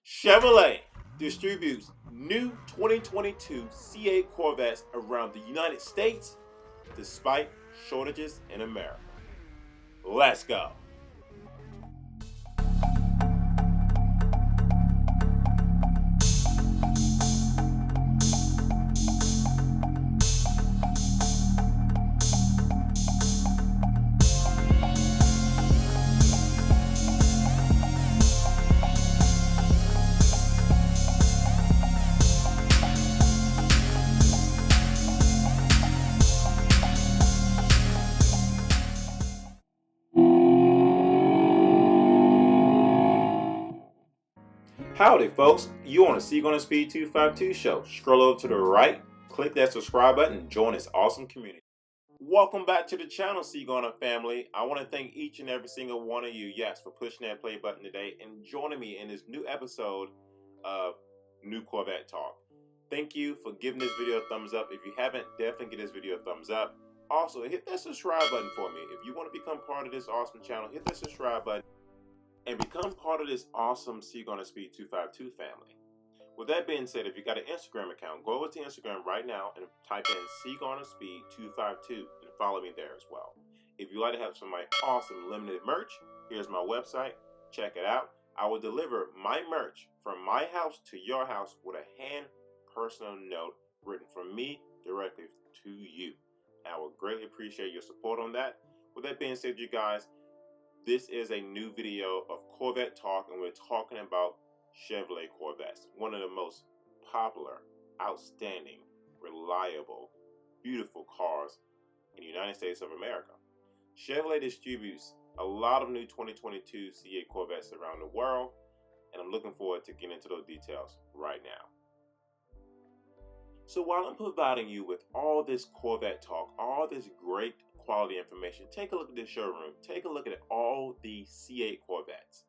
Chevrolet distributes new 2022 C8 Corvettes around the United States despite shortages in America. Let's go. Howdy, folks. You on the Seek on the Speed 252 show. Scroll over to the right, click that subscribe button, and join this awesome community. Welcome back to the channel, Seek on family. I want to thank each and every single one of you, yes, for pushing that play button today and joining me in this new episode of New Corvette Talk. Thank you for giving this video a thumbs up. If you haven't, definitely give this video a thumbs up. Also, hit that subscribe button for me. If you want to become part of this awesome channel, hit that subscribe button and become part of this awesome Seek on the Speed 252 family. With that being said, if you got an Instagram account, go over to Instagram right now and type in Seek on the Speed 252 and follow me there as well. If you'd like to have some of my awesome limited merch, here's my website. Check it out. I will deliver my merch from my house to your house with a hand personal note written from me directly to you. I would greatly appreciate your support on that. With that being said, you guys, this is a new video of Corvette Talk, and we're talking about Chevrolet Corvettes, one of the most popular, outstanding, reliable, beautiful cars in the United States of America. Chevrolet distributes a lot of new 2022 C8 Corvettes around the world, and I'm looking forward to getting into those details right now. So while I'm providing you with all this Corvette talk, all this great quality information, take a look at the showroom. Take a look at all the C8 Corvettes,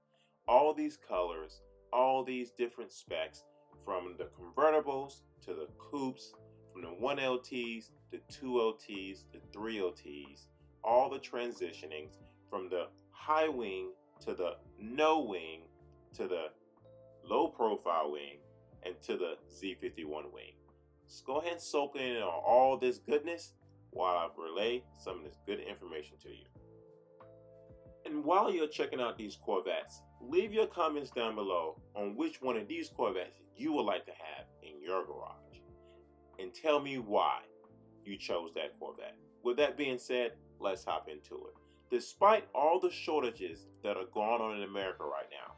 all these colors, all these different specs, from the convertibles to the coupes, from the 1LTs, the 2LTs, the 3LTs, all the transitionings, from the high wing to the no wing to the low profile wing and to the Z51 wing. Let's go ahead and soak in on all this goodness while I relay some of this good information to you. And while you're checking out these Corvettes, leave your comments down below on which one of these Corvettes you would like to have in your garage. And tell me why you chose that Corvette. With that being said, let's hop into it. Despite all the shortages that are going on in America right now,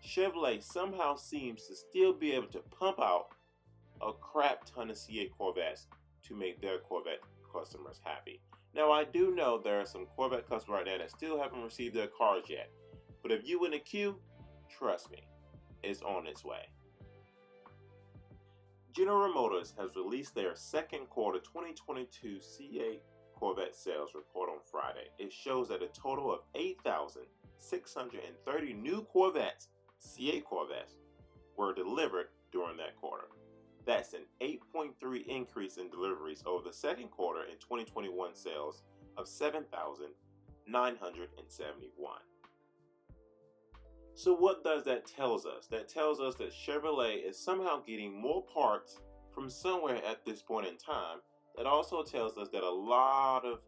Chevrolet somehow seems to still be able to pump out a crap ton of C8 Corvettes to make their Corvette customers happy. Now, I do know there are some Corvette customers right now that still haven't received their cars yet, but if you in the queue, trust me, it's on its way. General Motors has released their second quarter 2022 C8 Corvette sales report on Friday. It shows that a total of 8,630 new Corvettes, C8 Corvettes, were delivered during that quarter. That's an 8.3 increase in deliveries over the second quarter in 2021 sales of 7,971. So what does that tell us? That tells us that Chevrolet is somehow getting more parts from somewhere at this point in time. That also tells us that a lot of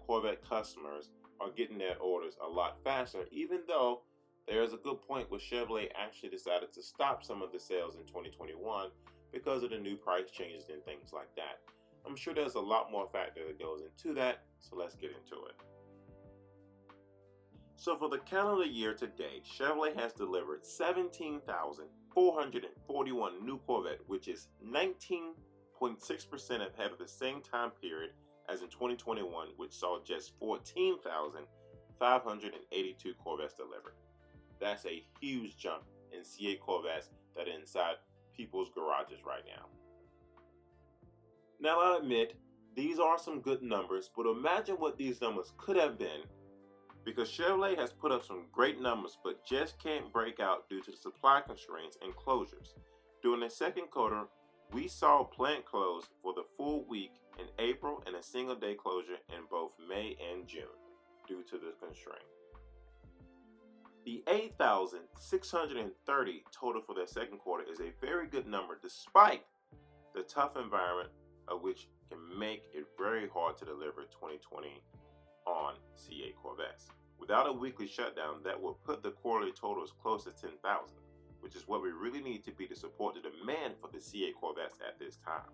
Corvette customers are getting their orders a lot faster, even though there's a good point where Chevrolet actually decided to stop some of the sales in 2021 because of the new price changes and things like that. I'm sure there's a lot more factor that goes into that, so let's get into it. So for the calendar year to date, Chevrolet has delivered 17,441 new Corvette, which is 19.6% ahead of the same time period as in 2021, which saw just 14,582 Corvettes delivered. That's a huge jump in C8 Corvettes that are inside people's garages right now. Now, I admit, these are some good numbers, but imagine what these numbers could have been, because Chevrolet has put up some great numbers but just can't break out due to the supply constraints and closures. During the second quarter, we saw plant close for the full week in April and a single day closure in both May and June due to the constraint. The 8,630 total for their second quarter is a very good number despite the tough environment of which can make it very hard to deliver 2020 on C8 Corvettes. Without a weekly shutdown, that will put the quarterly totals close to 10,000, which is what we really need to be to support the demand for the C8 Corvettes at this time.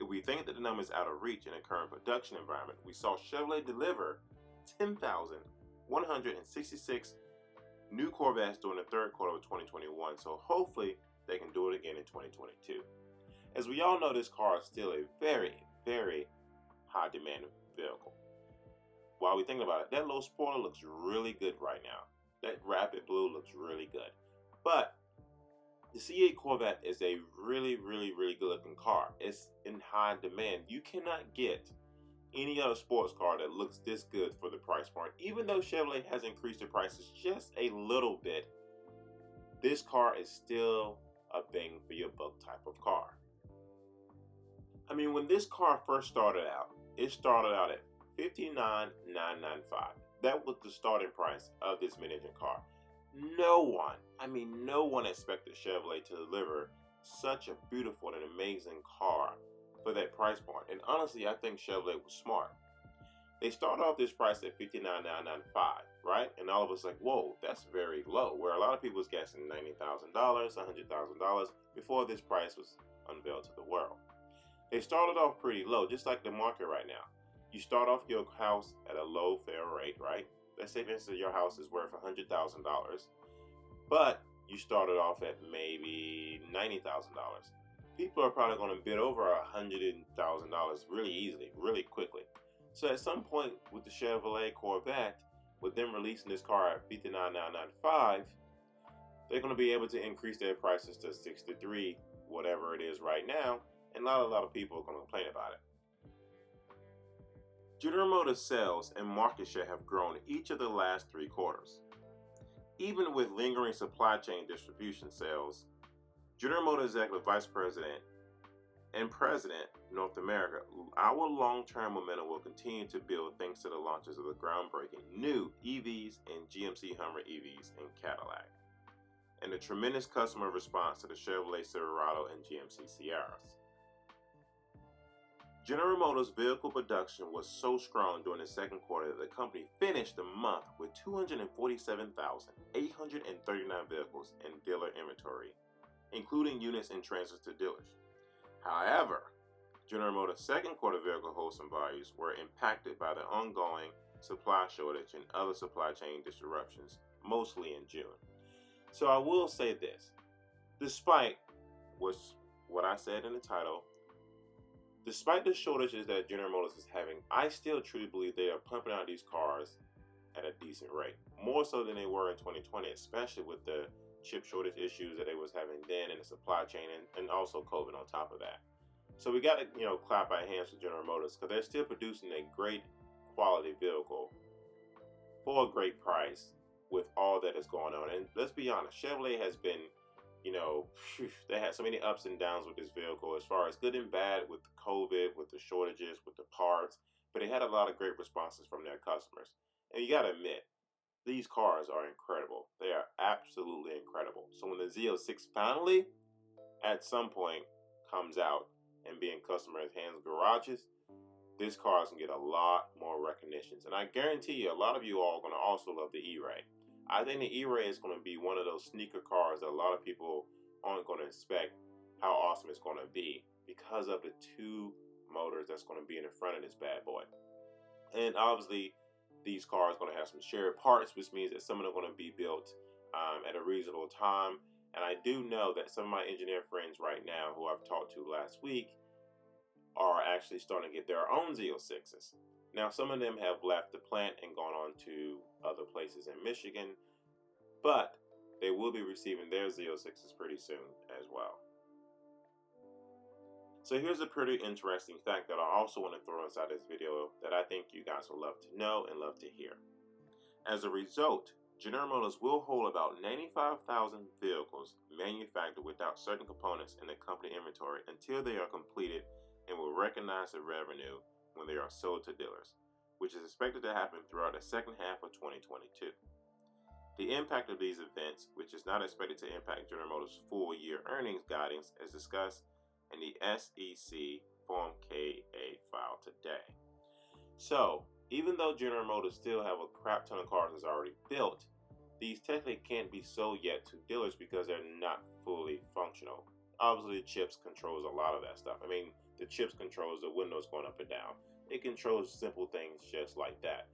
If we think that the number is out of reach in the current production environment, we saw Chevrolet deliver 10,166 new Corvettes during the third quarter of 2021, so hopefully they can do it again in 2022. As we all know, this car is still a very, very high demand vehicle. While we think about it, that low spoiler looks really good right now. That rapid blue looks really good. But the C8 Corvette is a really, really, really good looking car. It's in high demand. You cannot get any other sports car that looks this good for the price point. Even though Chevrolet has increased the prices just a little bit, this car is still a bang for your buck type of car. I mean, when this car first started out, it started out at $59,995. That was the starting price of this mid-engine car. No one expected Chevrolet to deliver such a beautiful and amazing car for that price point. And honestly, I think Chevrolet was smart. They started off this price at $59,995, right? And all of us like, whoa, that's very low. Where a lot of people was guessing $90,000, $100,000 before this price was unveiled to the world. They started off pretty low, just like the market right now. You start off your house at a low fair rate, right? Let's say, for instance, your house is worth $100,000, but you started off at maybe $90,000. People are probably going to bid over $100,000 really easily, really quickly. So at some point with the Chevrolet Corvette, with them releasing this car at $59,995, they're going to be able to increase their prices to $63,000, whatever it is right now, and not a lot of people are going to complain about it. General Motors sales and market share have grown each of the last 3 quarters. Even with lingering supply chain distribution sales, General Motors Executive Vice President and President North America, our long-term momentum will continue to build thanks to the launches of the groundbreaking new EVs and GMC Hummer EVs and Cadillac, and the tremendous customer response to the Chevrolet Silverado and GMC Sierras. General Motors vehicle production was so strong during the second quarter that the company finished the month with 247,839 vehicles in dealer inventory, including units in transit to dealers. However, General Motors' second quarter vehicle wholesale values were impacted by the ongoing supply shortage and other supply chain disruptions, mostly in June. So I will say this, despite what I said in the title, despite the shortages that General Motors is having, I still truly believe they are pumping out these cars at a decent rate. More so than they were in 2020, especially with the chip shortage issues that they was having then in the supply chain and also COVID on top of that. So we got to, clap our hands for General Motors because they're still producing a great quality vehicle for a great price with all that is going on. And let's be honest, Chevrolet has been, they had so many ups and downs with this vehicle as far as good and bad with the COVID, with the shortages, with the parts, but they had a lot of great responses from their customers. And you got to admit, these cars are incredible. They are absolutely incredible. So when the Z06 finally, at some point, comes out and be in customers' hands, garages, this car is going to get a lot more recognitions. And I guarantee you, a lot of you all are going to also love the E-Ray. I think the E-Ray is going to be one of those sneaker cars that a lot of people aren't going to expect how awesome it's going to be because of the 2 motors that's going to be in the front of this bad boy. And obviously, these cars are going to have some shared parts, which means that some of them are going to be built at a reasonable time. And I do know that some of my engineer friends right now who I've talked to last week are actually starting to get their own Z06s. Now, some of them have left the plant and gone on to other places in Michigan, but they will be receiving their Z06s pretty soon as well. So here's a pretty interesting fact that I also want to throw inside this video that I think you guys will love to know and love to hear. As a result, General Motors will hold about 95,000 vehicles manufactured without certain components in the company inventory until they are completed and will recognize the revenue when they are sold to dealers, which is expected to happen throughout the second half of 2022. The impact of these events, which is not expected to impact General Motors' full-year earnings guidance, as discussed in the SEC Form KA file today. So, even though General Motors still have a crap ton of cars that's already built, these technically can't be sold yet to dealers because they're not fully functional. Obviously, the chips controls a lot of that stuff. I mean, the chips controls the windows going up and down. It controls simple things just like that.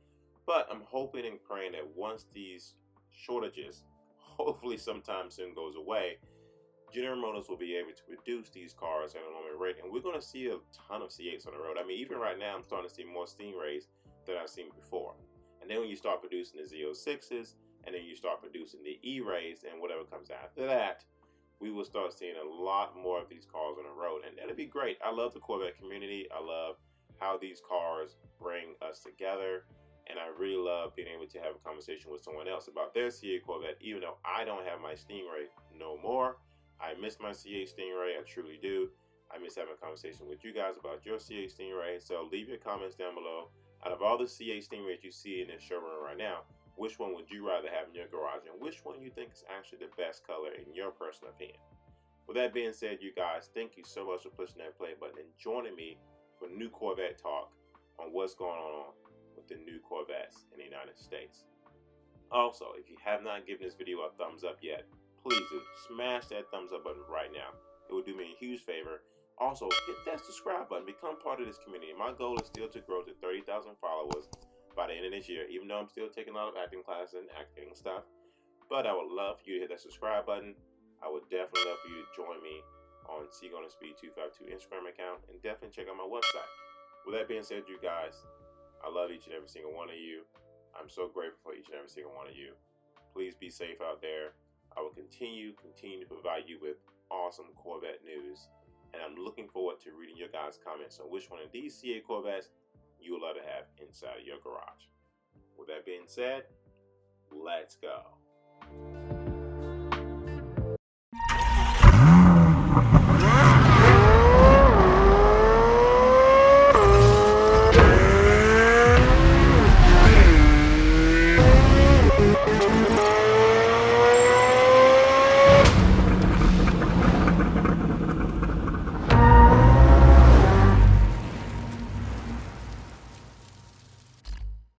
But I'm hoping and praying that once these shortages, hopefully sometime soon, goes away, General Motors will be able to produce these cars at a normal rate, and we're going to see a ton of C8s on the road. I mean, even right now, I'm starting to see more Stingrays than I've seen before. And then when you start producing the Z06s, and then you start producing the E-Rays and whatever comes after that, we will start seeing a lot more of these cars on the road, and that'll be great. I love the Corvette community. I love how these cars bring us together, and I really love being able to have a conversation with someone else about their C8 Corvette, even though I don't have my Stingray no more. I miss my C8 Stingray, I truly do. I miss having a conversation with you guys about your C8 Stingray, so leave your comments down below. Out of all the C8 Stingrays you see in this showroom right now, which one would you rather have in your garage, and which one you think is actually the best color in your personal opinion? With that being said, you guys, thank you so much for pushing that play button and joining me for new Corvette talk on what's going on with the new Corvettes in the United States. Also, if you have not given this video a thumbs up yet, please do smash that thumbs up button right now. It would do me a huge favor. Also, hit that subscribe button, become part of this community. My goal is still to grow to 30,000 followers by the end of this year, even though I'm still taking a lot of acting classes and acting stuff. But I would love for you to hit that subscribe button. I would definitely love for you to join me on SeaGonnaSpeed252 Instagram account, and definitely check out my website. With that being said, you guys, I love each and every single one of you. I'm so grateful for each and every single one of you. Please be safe out there. I will continue to provide you with awesome Corvette news, and I'm looking forward to reading your guys' comments on which one of these C8 Corvettes you would love to have inside of your garage. With that being said, let's go.